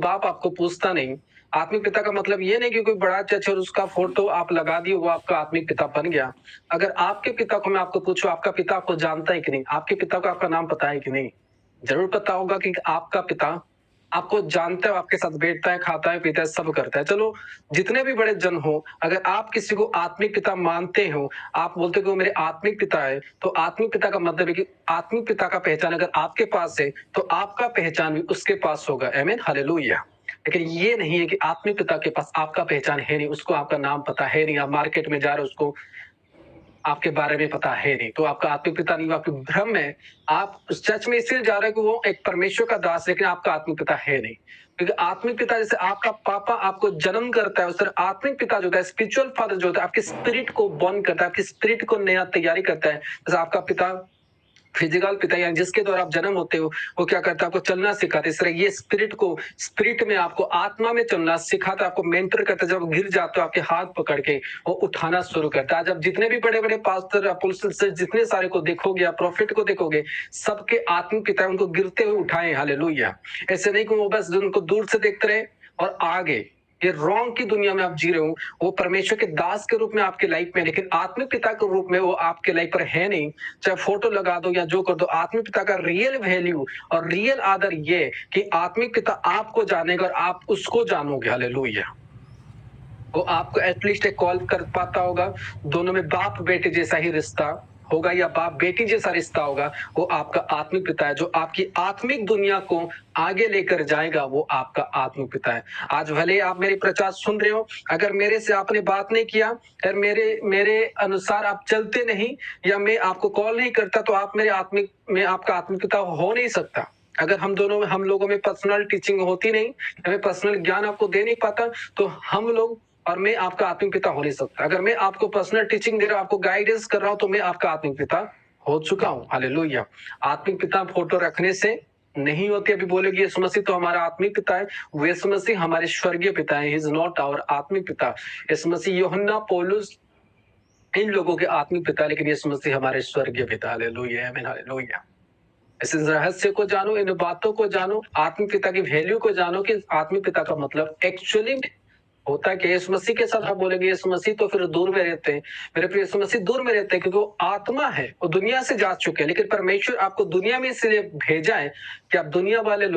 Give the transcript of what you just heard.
बाप आपको पूछता नहीं। आत्मिक पिता का मतलब ये नहीं कि कोई बड़ा चर्च और उसका फोटो आप लगा दिए, वो आपका आत्मिक पिता बन गया। अगर आपके पिता को मैं आपको पूछूं, आपका पिता आपको जानता है कि नहीं? आपके पिता को आपका नाम पता है कि नहीं? जरूर पता होगा कि आपका पिता आपको जानता है, आपके साथ बैठता है, खाता है, पीता है, सब करता है। चलो, जितने भी बड़े जन हो, अगर आप किसी को आत्मिक पिता मानते हो, आप बोलते हो कि वो मेरे आत्मिक पिता है, तो आत्मिक पिता का मतलब है कि आत्मिक पिता का पहचान अगर आपके पास है, तो आपका पहचान भी उसके पास होगा। आमीन, हालेलुया। लेकिन ये नहीं है कि आत्मिक पिता के पास आपका पहचान है नहीं, उसको आपका नाम पता है नहीं, आप मार्केट में जा रहे हो, उसको आपके बारे में पता है नहीं, तो आपका आत्मिक पिता नहीं, वो आपकी भ्रम है। आप उस चर्च में इसलिए जा रहे हैं कि वो एक परमेश्वर का दास है, लेकिन आपका आत्मिक पिता है नहीं। क्योंकि आत्मिक पिता जैसे आपका पापा आपको जन्म करता है, उस तरह आत्मिक पिता जो होता है, स्पिरिचुअल फादर जो होता है, आपके स्पिरिट को बॉर्न करता है, आपकी स्पिरिट को नया तैयारी करता है। जैसे आपका पिता फिजिकल पिता यानी जिसके द्वारा आप जन्म होते हो, वो क्या करता है? आपको चलना सिखाता है। इस तरह ये स्पिरिट में आपको आत्मा में चलना सिखाता है, आपको मेंटर करता है। जब आप गिर जाते हो, आपके हाथ पकड़ के वो उठाना शुरू करता है। जब जितने भी बड़े-बड़े पास्टर, अपोस्टल से जितने सारे को देखोगे, आप प्रोफेट को देखोगे, सबके आत्मिक पिता उनको गिरते हुए उठाए, हालेलुया। ऐसे नहीं कि वो बस उनको दूर से देखते रहे और आगे। ये रॉन्ग की दुनिया में आप जी रहे हो। वो परमेश्वर के दास के रूप में आपके लाइफ में, लेकिन आत्मिक पिता के रूप में वो आपके लाइफ पर है नहीं। चाहे फोटो लगा दो या जो कर दो, आत्मिक पिता का रियल वैल्यू और रियल आदर ये कि आत्मिक पिता आपको जानेगा और आप उसको जानोगे, हालेलुया। वो आपको एटलीस्ट एक कॉल कर पाता होगा, दोनों में बाप बेटे जैसा ही रिश्ता होगा या बाप बेटी जैसा रिश्ता होगा, वो आपका आत्मिक पिता है। जो आपकी आत्मिक दुनिया को आगे लेकर जाएगा, वो आपका आत्मिक पिता है। आज भले ही आप मेरी प्रचार सुन रहे हो, अगर मेरे से आपने बात नहीं किया, अगर मेरे मेरे अनुसार आप चलते नहीं या मैं आपको कॉल नहीं करता, तो आप मेरे आत्मिक में आपका आत्मिक पिता हो नहीं सकता। अगर हम लोगों में पर्सनल टीचिंग होती नहीं, हमें पर्सनल ज्ञान आपको दे नहीं पाता, तो हम लोग और मैं आपका आत्मिक पिता हो नहीं सकता। अगर मैं आपको पर्सनल टीचिंग दे रहा हूं, आपको गाइडेंस कर रहा हूं, तो मैं आपका आत्मिक पिता हो चुका हूं, हालेलुया। आत्मिक पिता फोटो रखने से नहीं होती। अभी बोलेगी यीशु मसीह तो हमारा आत्मिक पिता है, वो यीशु मसीह हमारे स्वर्गीय पिता है, ही इज नॉट आवर आत्मिक पिता। यीशु मसीह, यूहन्ना, पौलुस इन लोगों के आत्मिक पिता, लेकिन यीशु मसीह हमारे स्वर्गीय पिता, हालेलुया, आमीन, हालेलुया। इस रहस्य को जानो, इन बातों को जानो, आत्मिक पिता की वैल्यू को जानो कि आत्मिक पिता का मतलब एक्चुअली में होता है कि यीशु मसीह के साथ आप बोलेंगे यीशु मसीह तो फिर दूर में रहते हैं। मेरे प्रिय, यीशु मसीह दूर में रहते हैं क्योंकि वो आत्मा है, वो दुनिया से जा चुके हैं, लेकिन परमेश्वर आपको दुनिया में इसलिए भेजा है कि आप दुनिया वाले लोग